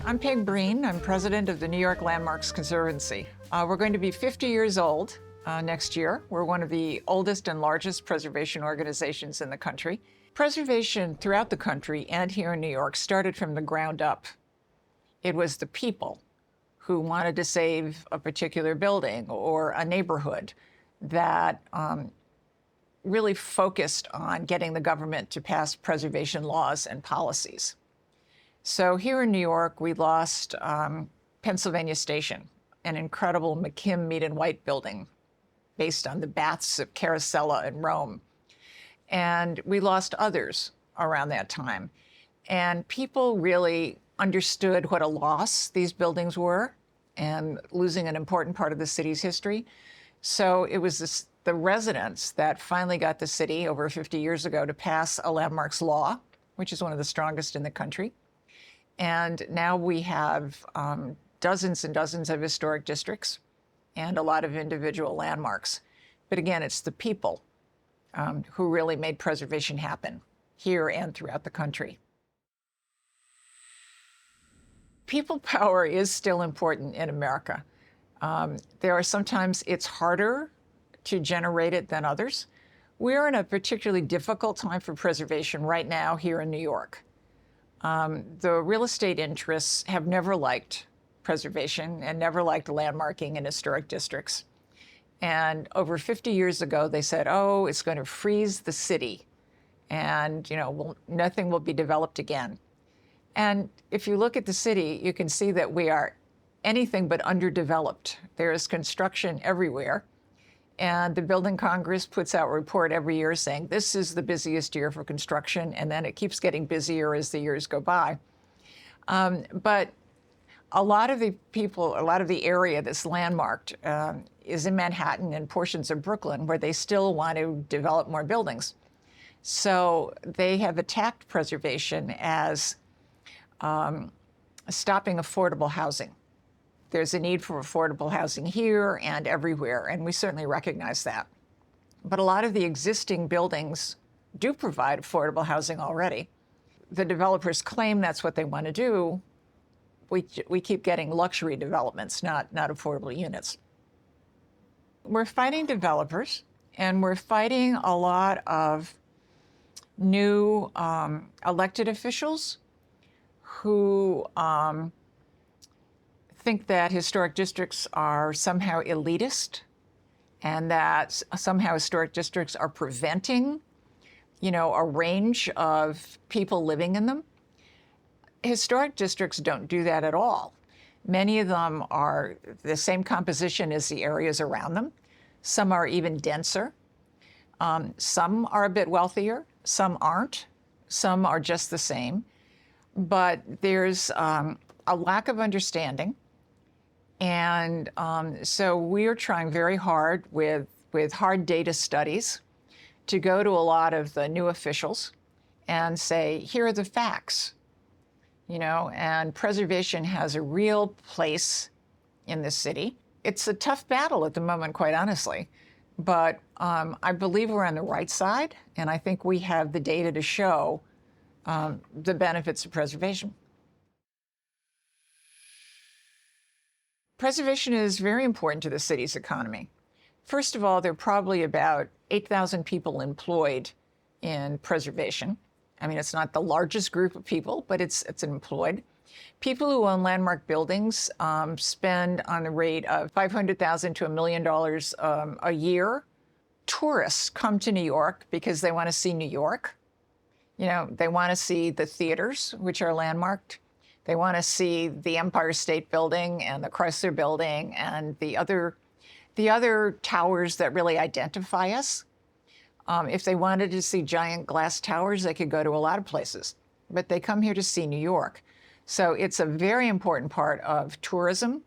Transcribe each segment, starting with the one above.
I'm Peg Breen. I'm president of the New York Landmarks Conservancy. We're going to be 50 years old next year. We're one of the oldest and largest preservation organizations in the country. Preservation throughout the country and here in New York started from the ground up. It was the people who wanted to save a particular building or a neighborhood that really focused on getting the government to pass preservation laws and policies. So here in New York, we lost Pennsylvania Station, an incredible McKim Mead and White building based on the baths of Caracalla in Rome. And we lost others around that time. And people really understood what a loss these buildings were and losing an important part of the city's history. So it was the residents that finally got the city over 50 years ago to pass a landmarks law, which is one of the strongest in the country. And now we have dozens and dozens of historic districts and a lot of individual landmarks. But again, it's the people who really made preservation happen here and throughout the country. People power is still important in America. Sometimes it's harder to generate it than others. We're in a particularly difficult time for preservation right now here in New York. The real estate interests have never liked preservation and never liked landmarking in historic districts. And over 50 years ago, they said, oh, it's going to freeze the city and nothing will be developed again. And if you look at the city, you can see that we are anything but underdeveloped. There is construction everywhere. And the Building Congress puts out a report every year saying this is the busiest year for construction, and then it keeps getting busier as the years go by. But a lot of the area that's landmarked is in Manhattan and portions of Brooklyn where they still want to develop more buildings. So they have attacked preservation as stopping affordable housing. There's a need for affordable housing here and everywhere, and we certainly recognize that. But a lot of the existing buildings do provide affordable housing already. The developers claim that's what they want to do. We keep getting luxury developments, not affordable units. We're fighting developers, and we're fighting a lot of new elected officials who think that historic districts are somehow elitist and that somehow historic districts are preventing, a range of people living in them. Historic districts don't do that at all. Many of them are the same composition as the areas around them. Some are even denser. Some are a bit wealthier. Some aren't. Some are just the same. But there's a lack of understanding. And so we're trying very hard with hard data studies to go to a lot of the new officials and say, here are the facts, and preservation has a real place in the city. It's a tough battle at the moment, quite honestly, but I believe we're on the right side, and I think we have the data to show the benefits of preservation. Preservation is very important to the city's economy. First of all, there are probably about 8,000 people employed in preservation. I mean, it's not the largest group of people, but it's employed. People who own landmark buildings spend on the rate of $500,000 to $1 million a year. Tourists come to New York because they want to see New York. They want to see the theaters, which are landmarked. They want to see the Empire State Building and the Chrysler Building and the other towers that really identify us. If they wanted to see giant glass towers, they could go to a lot of places, but they come here to see New York. So it's a very important part of tourism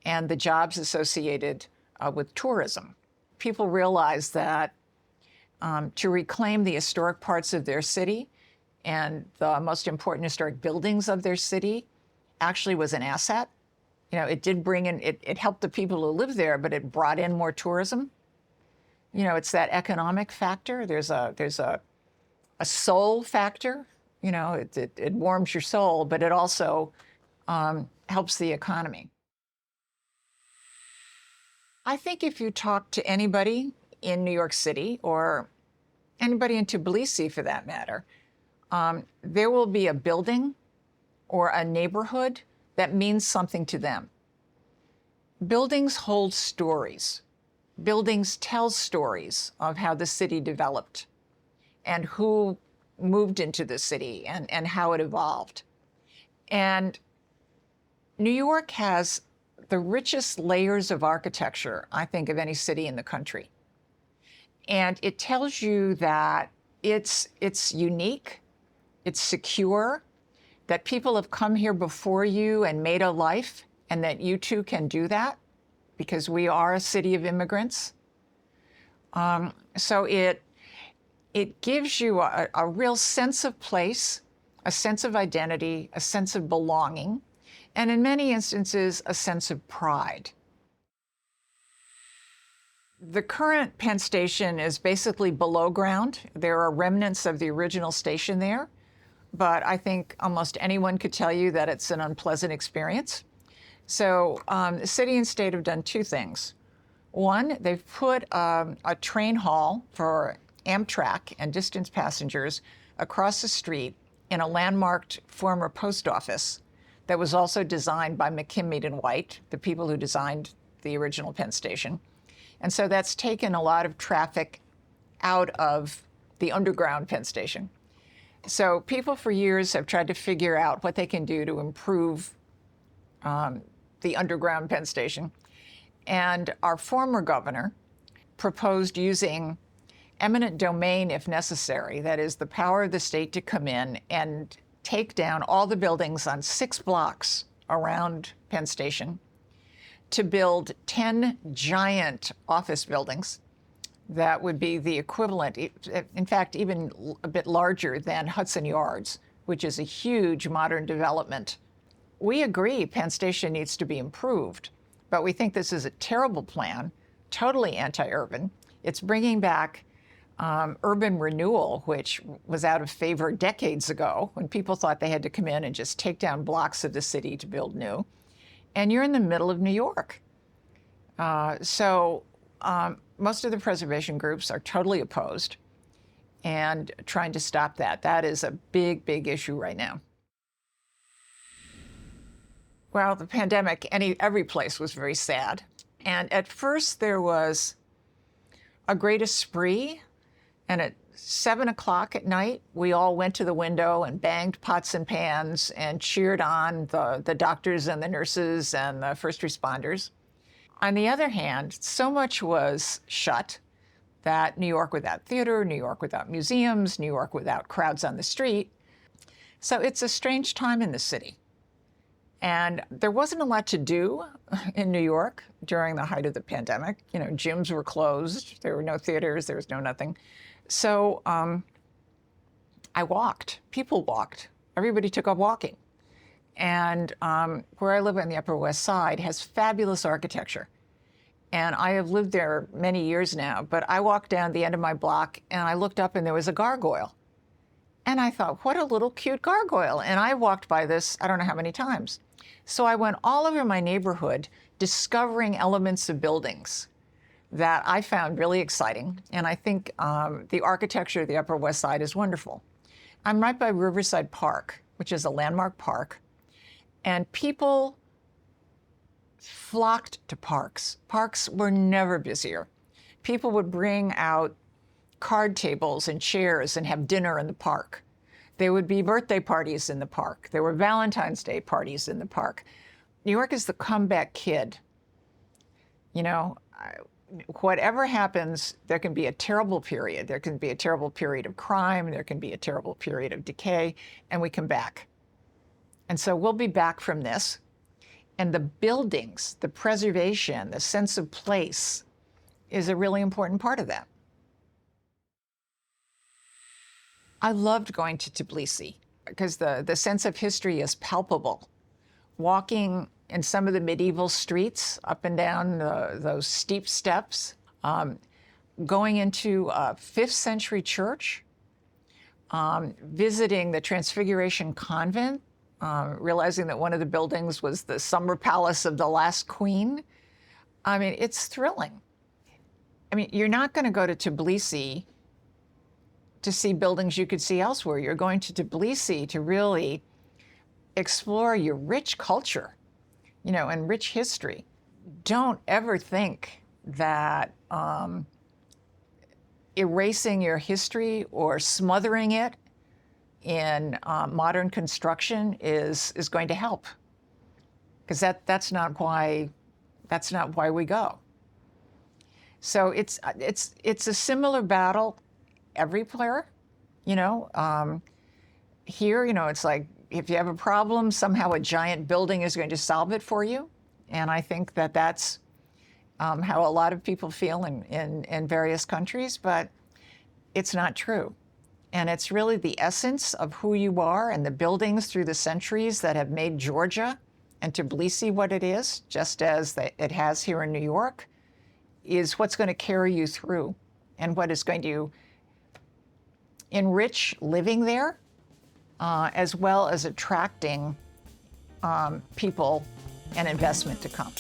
and the jobs associated with tourism. People realize that to reclaim the historic parts of their city and the most important historic buildings of their city actually was an asset. It did bring in, it helped the people who live there, but it brought in more tourism. It's that economic factor. There's a soul factor. It warms your soul, but it also helps the economy. I think if you talk to anybody in New York City, or anybody in Tbilisi for that matter, there will be a building or a neighborhood that means something to them. Buildings hold stories. Buildings tell stories of how the city developed and who moved into the city and how it evolved. And New York has the richest layers of architecture, I think, of any city in the country. And it tells you that it's unique, it's secure, that people have come here before you and made a life, and that you too can do that because we are a city of immigrants. So it gives you a real sense of place, a sense of identity, a sense of belonging, and in many instances, a sense of pride. The current Penn Station is basically below ground. There are remnants of the original station there, but I think almost anyone could tell you that it's an unpleasant experience. So the city and state have done two things. One, they've put a train hall for Amtrak and distance passengers across the street in a landmarked former post office that was also designed by McKim, Mead & White, the people who designed the original Penn Station. And so that's taken a lot of traffic out of the underground Penn Station. So people for years have tried to figure out what they can do to improve the underground Penn Station. And our former governor proposed using eminent domain if necessary, that is the power of the state to come in and take down all the buildings on 6 blocks around Penn Station to build 10 giant office buildings that would be the equivalent, in fact, even a bit larger than Hudson Yards, which is a huge modern development. We agree Penn Station needs to be improved, but we think this is a terrible plan, totally anti-urban. It's bringing back urban renewal, which was out of favor decades ago when people thought they had to come in and just take down blocks of the city to build new. And you're in the middle of New York. So most of the preservation groups are totally opposed and trying to stop that. That is a big, big issue right now. Well, the pandemic, every place was very sad. And at first there was a great spree, and at 7 o'clock at night, we all went to the window and banged pots and pans and cheered on the doctors and the nurses and the first responders. On the other hand, so much was shut that New York without theater, New York without museums, New York without crowds on the street. So it's a strange time in the city. And there wasn't a lot to do in New York during the height of the pandemic. You know, gyms were closed, there were no theaters, there was no nothing. So I walked, people walked, everybody took up walking. And where I live on the Upper West Side has fabulous architecture. And I have lived there many years now, but I walked down the end of my block and I looked up and there was a gargoyle. And I thought, what a little cute gargoyle. And I walked by this, I don't know how many times. So I went all over my neighborhood discovering elements of buildings that I found really exciting. And I think the architecture of the Upper West Side is wonderful. I'm right by Riverside Park, which is a landmark park. And people flocked to parks. Parks were never busier. People would bring out card tables and chairs and have dinner in the park. There would be birthday parties in the park. There were Valentine's Day parties in the park. New York is the comeback kid. You know, whatever happens, there can be a terrible period. There can be a terrible period of crime. There can be a terrible period of decay, and we come back. And so we'll be back from this. And the buildings, the preservation, the sense of place is a really important part of that. I loved going to Tbilisi because the sense of history is palpable. Walking in some of the medieval streets up and down those steep steps, going into a 5th century church, visiting the Transfiguration Convent, realizing that one of the buildings was the summer palace of the last queen. I mean, it's thrilling. I mean, you're not going to go to Tbilisi to see buildings you could see elsewhere. You're going to Tbilisi to really explore your rich culture, and rich history. Don't ever think that erasing your history or smothering it in modern construction is going to help, because that's not why we go. So it's a similar battle everywhere, Here, it's like if you have a problem, somehow a giant building is going to solve it for you, and I think that's how a lot of people feel in various countries, but it's not true. And it's really the essence of who you are and the buildings through the centuries that have made Georgia and Tbilisi what it is, just as it has here in New York, is what's going to carry you through and what is going to enrich living there, as well as attracting people and investment to come.